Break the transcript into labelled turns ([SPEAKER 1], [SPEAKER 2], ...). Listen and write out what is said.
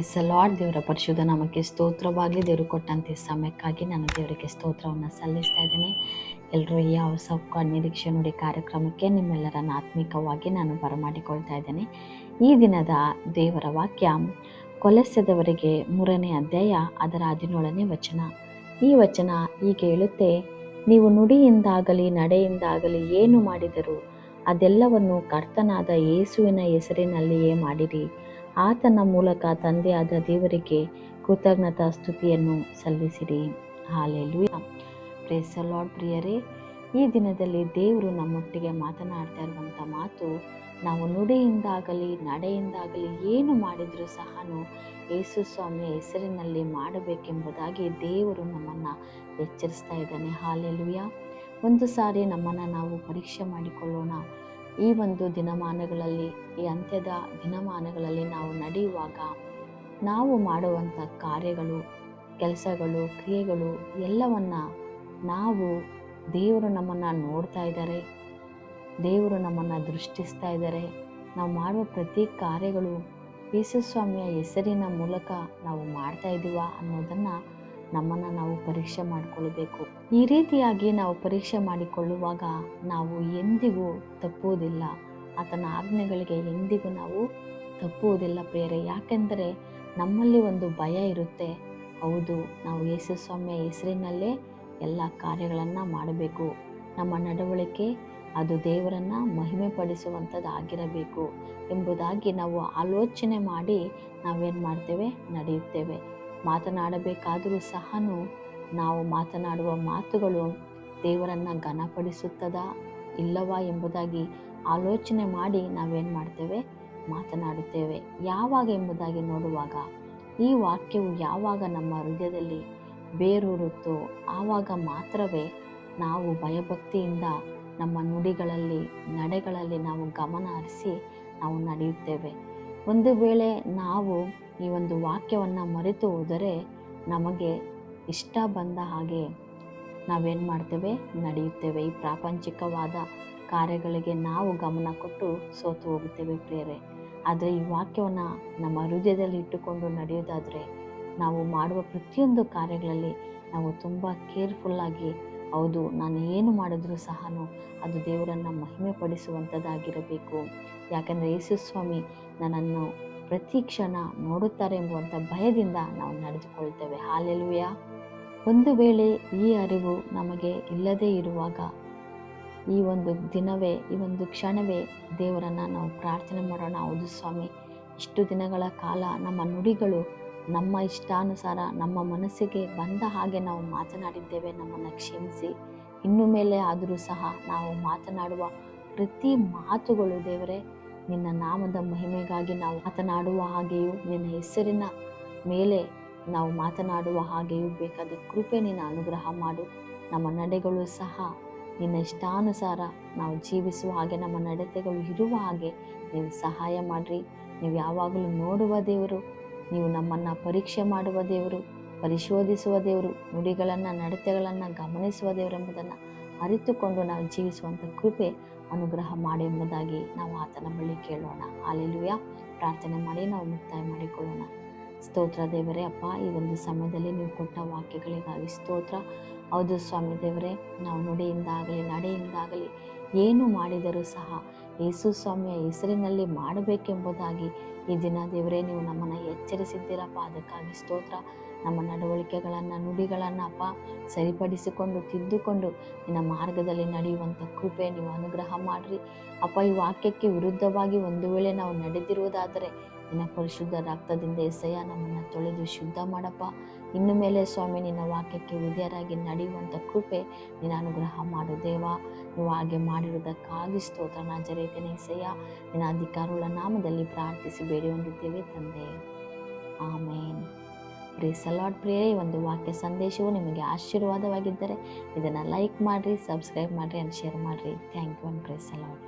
[SPEAKER 1] Praise lord. ದೇವರ ಪರಿಶುದ್ಧ ನಾಮಕ್ಕೆ ಸ್ತೋತ್ರವಾಗಲಿ. ದೇವರು ಕೊಟ್ಟಂತೆ ಸಮಯಕ್ಕಾಗಿ ನಾನು ದೇವರಿಗೆ ಸ್ತೋತ್ರವನ್ನು ಸಲ್ಲಿಸ್ತಾ ಇದ್ದೇನೆ. ಎಲ್ಲರೂ ಈ ಹೊಸ ನಿರೀಕ್ಷೆ ನುಡಿ ಕಾರ್ಯಕ್ರಮಕ್ಕೆ ನಿಮ್ಮೆಲ್ಲರನ್ನ ಆತ್ಮಿಕವಾಗಿ ನಾನು ಬರಮಾಡಿಕೊಳ್ತಾ ಇದ್ದೇನೆ. ಈ ದಿನದ ದೇವರ ವಾಕ್ಯ ಕೊಲೊಸ್ಸೆದವರಿಗೆ 3ನೇ ಅಧ್ಯಾಯ ಅದರ 17ನೇ ವಚನ. ಈ ವಚನ ಹೀಗೆ ಹೇಳುತ್ತೆ, ನೀವು ನುಡಿಯಿಂದಾಗಲಿ ನಡೆಯಿಂದಾಗಲಿ ಏನು ಮಾಡಿದರೂ ಅದೆಲ್ಲವನ್ನು ಕರ್ತನಾದ ಯೇಸುವಿನ ಹೆಸರಿನಲ್ಲಿಯೇ ಮಾಡಿರಿ. ಆತನ ಮೂಲಕ ತಂದೆಯಾದ ದೇವರಿಗೆ ಕೃತಜ್ಞತಾ ಸ್ತುತಿಯನ್ನು ಸಲ್ಲಿಸಿರಿ. ಹಾಲೆಲೂಯಾ. Praise the lord. ಪ್ರಿಯರೇ, ಈ ದಿನದಲ್ಲಿ ದೇವರು ನಮ್ಮೊಟ್ಟಿಗೆ ಮಾತನಾಡ್ತಾ ಇರುವಂಥ ಮಾತು, ನಾವು ನುಡಿಯಿಂದಾಗಲಿ ನಡೆಯಿಂದಾಗಲಿ ಏನು ಮಾಡಿದರೂ ಸಹ ಯೇಸು ಸ್ವಾಮಿಯ ಹೆಸರಿನಲ್ಲಿ ಮಾಡಬೇಕೆಂಬುದಾಗಿ ದೇವರು ನಮ್ಮನ್ನು ಎಚ್ಚರಿಸ್ತಾ ಇದ್ದಾನೆ. ಹಾಲೆಲೂಯಾ. ಒಂದು ಸಾರಿ ನಮ್ಮನ್ನು ನಾವು ಪರೀಕ್ಷೆ ಮಾಡಿಕೊಳ್ಳೋಣ. ಈ ಒಂದು ದಿನಮಾನಗಳಲ್ಲಿ, ಈ ಅಂತ್ಯದ ದಿನಮಾನಗಳಲ್ಲಿ ನಾವು ನಡೆಯುವಾಗ ನಾವು ಮಾಡುವಂಥ ಕಾರ್ಯಗಳು, ಕೆಲಸಗಳು, ಕ್ರಿಯೆಗಳು ಎಲ್ಲವನ್ನ ನಾವು ದೇವರು ನಮ್ಮನ್ನು ನೋಡ್ತಾ ಇದ್ದಾರೆ, ದೇವರು ನಮ್ಮನ್ನು ದೃಷ್ಟಿಸ್ತಾ ಇದ್ದಾರೆ. ನಾವು ಮಾಡುವ ಪ್ರತಿ ಕಾರ್ಯಗಳು ಯೇಸು ಸ್ವಾಮಿಯ ಹೆಸರಿನ ಮೂಲಕ ನಾವು ಮಾಡ್ತಾ ಇದ್ದೀವಾ ಅನ್ನೋದನ್ನು ನಮ್ಮನ್ನು ನಾವು ಪರೀಕ್ಷೆ ಮಾಡಿಕೊಳ್ಬೇಕು. ಈ ರೀತಿಯಾಗಿ ನಾವು ಪರೀಕ್ಷೆ ಮಾಡಿಕೊಳ್ಳುವಾಗ ನಾವು ಎಂದಿಗೂ ತಪ್ಪುವುದಿಲ್ಲ. ಆತನ ಆಜ್ಞೆಗಳಿಗೆ ಎಂದಿಗೂ ನಾವು ತಪ್ಪುವುದಿಲ್ಲ ಪ್ರಿಯರೇ. ಯಾಕೆಂದರೆ ನಮ್ಮಲ್ಲಿ ಒಂದು ಭಯ ಇರುತ್ತೆ. ಹೌದು, ನಾವು ಯೇಸು ಸ್ವಾಮಿಯ ಹೆಸರಿನಲ್ಲೇ ಎಲ್ಲ ಕಾರ್ಯಗಳನ್ನು ಮಾಡಬೇಕು. ನಮ್ಮ ನಡವಳಿಕೆ ಅದು ದೇವರನ್ನು ಮಹಿಮೆ ಪಡಿಸುವಂಥದ್ದಾಗಿರಬೇಕು ಎಂಬುದಾಗಿ ನಾವು ಆಲೋಚನೆ ಮಾಡಿ ನಾವೇನು ಮಾಡ್ತೇವೆ, ನಡೆಯುತ್ತೇವೆ. ಮಾತನಾಡಬೇಕಾದರೂ ಸಹ ನಾವು ಮಾತನಾಡುವ ಮಾತುಗಳು ದೇವರನ್ನು ಘನಪಡಿಸುತ್ತದಾ ಇಲ್ಲವಾ ಎಂಬುದಾಗಿ ಆಲೋಚನೆ ಮಾಡಿ ನಾವೇನು ಮಾಡ್ತೇವೆ, ಮಾತನಾಡುತ್ತೇವೆ. ಯಾವಾಗ ಎಂಬುದಾಗಿ ನೋಡುವಾಗ, ಈ ವಾಕ್ಯವು ಯಾವಾಗ ನಮ್ಮ ಹೃದಯದಲ್ಲಿ ಬೇರೂರುತ್ತೋ ಆವಾಗ ಮಾತ್ರವೇ ನಾವು ಭಯಭಕ್ತಿಯಿಂದ ನಮ್ಮ ನುಡಿಗಳಲ್ಲಿ, ನಡೆಗಳಲ್ಲಿ ನಾವು ಗಮನ ಹರಿಸಿ ನಾವು ನಡೆಯುತ್ತೇವೆ. ಒಂದು ವೇಳೆ ನಾವು ಈ ಒಂದು ವಾಕ್ಯವನ್ನು ಮರೆತು ಹೋದರೆ ನಮಗೆ ಇಷ್ಟ ಬಂದ ಹಾಗೆ ನಾವೇನು ಮಾಡ್ತೇವೆ, ನಡೆಯುತ್ತೇವೆ. ಈ ಪ್ರಾಪಂಚಿಕವಾದ ಕಾರ್ಯಗಳಿಗೆ ನಾವು ಗಮನ ಕೊಟ್ಟು ಸೋತು ಹೋಗುತ್ತೇವೆ ಪ್ರಿಯರೇ. ಆದರೆ ಈ ವಾಕ್ಯವನ್ನು ನಮ್ಮ ಹೃದಯದಲ್ಲಿ ಇಟ್ಟುಕೊಂಡು ನಡೆಯೋದಾದರೆ ನಾವು ಮಾಡುವ ಪ್ರತಿಯೊಂದು ಕಾರ್ಯಗಳಲ್ಲಿ ನಾವು ತುಂಬ ಕೇರ್ಫುಲ್ಲಾಗಿ, ಹೌದು, ನಾನು ಏನು ಮಾಡಿದ್ರೂ ಸಹ ಅದು ದೇವರನ್ನು ಮಹಿಮೆ ಪಡಿಸುವಂಥದ್ದಾಗಿರಬೇಕು. ಯಾಕಂದರೆ ಯೇಸು ಸ್ವಾಮಿ ನನ್ನನ್ನು ಪ್ರತಿ ಕ್ಷಣ ನೋಡುತ್ತಾರೆ ಎಂಬುವಂಥ ಭಯದಿಂದ ನಾವು ನಡೆದುಕೊಳ್ತೇವೆ. ಹಾಲೆಲೂಯಾ. ಒಂದು ವೇಳೆ ಈ ಅರಿವು ನಮಗೆ ಇಲ್ಲದೇ ಇರುವಾಗ ಈ ಒಂದು ದಿನವೇ, ಈ ಒಂದು ಕ್ಷಣವೇ ದೇವರನ್ನು ನಾವು ಪ್ರಾರ್ಥನೆ ಮಾಡೋಣ. ಹೌದು ಸ್ವಾಮಿ, ಇಷ್ಟು ದಿನಗಳ ಕಾಲ ನಮ್ಮ ನುಡಿಗಳು ನಮ್ಮ ಇಷ್ಟಾನುಸಾರ ನಮ್ಮ ಮನಸ್ಸಿಗೆ ಬಂದ ಹಾಗೆ ನಾವು ಮಾತನಾಡಿದ್ದೇವೆ. ನಮ್ಮನ್ನು ಕ್ಷಮಿಸಿ. ಇನ್ನು ಮೇಲೆ ಆದರೂ ಸಹ ನಾವು ಮಾತನಾಡುವ ಪ್ರತಿ ಮಾತುಗಳು ದೇವರೇ ನಿನ್ನ ನಾಮದ ಮಹಿಮೆಗಾಗಿ ನಾವು ಮಾತನಾಡುವ ಹಾಗೆಯೂ, ನಿನ್ನ ಹೆಸರಿನ ಮೇಲೆ ನಾವು ಮಾತನಾಡುವ ಹಾಗೆಯೂ ಬೇಕಾದ ಕೃಪೆ ನಿನ್ನ ಅನುಗ್ರಹ ಮಾಡು. ನಮ್ಮ ನಡೆಗಳು ಸಹ ನಿನ್ನ ಇಷ್ಟಾನುಸಾರ ನಾವು ಜೀವಿಸುವ ಹಾಗೆ, ನಮ್ಮ ನಡತೆಗಳು ಇರುವ ಹಾಗೆ ನೀವು ಸಹಾಯ ಮಾಡಿರಿ. ನೀವು ಯಾವಾಗಲೂ ನೋಡುವ ದೇವರು, ನೀವು ನಮ್ಮನ್ನು ಪರೀಕ್ಷೆ ಮಾಡುವ ದೇವರು, ಪರಿಶೋಧಿಸುವ ದೇವರು, ನುಡಿಗಳನ್ನು, ನಡತೆಗಳನ್ನು ಗಮನಿಸುವ ದೇವರು ಎಂಬುದನ್ನು ಅರಿತುಕೊಂಡು ನಾವು ಜೀವಿಸುವಂಥ ಕೃಪೆ ಅನುಗ್ರಹ ಮಾಡಿ ಎಂಬುದಾಗಿ ನಾವು ಆತನ ಬಳಿ ಕೇಳೋಣ. ಹಾಲೆಲೂಯಾ. ಪ್ರಾರ್ಥನೆ ಮಾಡಿ ನಾವು ಮುಕ್ತಾಯ ಮಾಡಿಕೊಳ್ಳೋಣ. ಸ್ತೋತ್ರ ದೇವರೇ, ಅಪ್ಪ, ಈ ಒಂದು ಸಮಯದಲ್ಲಿ ನೀವು ಕೊಟ್ಟ ವಾಕ್ಯಗಳಿಗಾಗಿ ಸ್ತೋತ್ರ. ಹೌದು ಸ್ವಾಮಿ ದೇವರೇ, ನಾವು ನುಡಿಯಿಂದಾಗಲಿ ನಡೆಯಿಂದಾಗಲಿ ಏನು ಮಾಡಿದರೂ ಸಹ ಯೇಸು ಸ್ವಾಮಿಯ ಹೆಸರಿನಲ್ಲಿ ಮಾಡಬೇಕೆಂಬುದಾಗಿ ಈ ದಿನ ದೇವರೇ ನೀವು ನಮ್ಮನ್ನು ಎಚ್ಚರಿಸಿದ್ದೀರಪ್ಪ. ಅದಕ್ಕಾಗಿ ಸ್ತೋತ್ರ. ನಮ್ಮ ನಡವಳಿಕೆಗಳನ್ನು, ನುಡಿಗಳನ್ನು ಅಪ್ಪ ಸರಿಪಡಿಸಿಕೊಂಡು, ತಿದ್ದುಕೊಂಡು ನಿನ್ನ ಮಾರ್ಗದಲ್ಲಿ ನಡೆಯುವಂಥ ಕೃಪೆ ನೀವು ಅನುಗ್ರಹ ಮಾಡಿರಿ ಅಪ್ಪ. ಈ ವಾಕ್ಯಕ್ಕೆ ವಿರುದ್ಧವಾಗಿ ಒಂದು ವೇಳೆ ನಾವು ನಡೆದಿರುವುದಾದರೆ ನಿನ್ನ ಪರಿಶುದ್ಧ ರಕ್ತದಿಂದ ಎಸೆಯ ನಮ್ಮನ್ನು ತೊಳೆದು ಶುದ್ಧ ಮಾಡಪ್ಪ. ಇನ್ನು ಮೇಲೆ ಸ್ವಾಮಿ ನಿನ್ನ ವಾಕ್ಯಕ್ಕೆ ವಿಧೇಯರಾಗಿ ನಡೆಯುವಂಥ ಕೃಪೆ ನಿನ್ನ ಅನುಗ್ರಹ ಮಾಡು ದೇವ. ನೀವು ಹಾಗೆ ಮಾಡಿರುವುದಕ್ಕಾಗಿ ಸ್ತೋತ್ರ. ನಜರೇತಿನ ಎಸೆಯ ನಿನ್ನ ಅಧಿಕಾರವುಳ್ಳ ನಾಮದಲ್ಲಿ ಪ್ರಾರ್ಥಿಸಿ ಬೇಡಿ ಹೊಂದಿದ್ದೇವೆ ತಂದೆ, ಆಮೇನ್. Praise the lord. ಪ್ರಿಯರೇ, ಈ ಒಂದು ವಾಕ್ಯ ಸಂದೇಶವು ನಿಮಗೆ ಆಶೀರ್ವಾದವಾಗಿದ್ದರೆ ಇದನ್ನು ಲೈಕ್ ಮಾಡಿರಿ, ಸಬ್ಸ್ಕ್ರೈಬ್ ಮಾಡಿರಿ ಆ್ಯಂಡ್ ಶೇರ್ ಮಾಡಿರಿ. Thank you and praise the lord.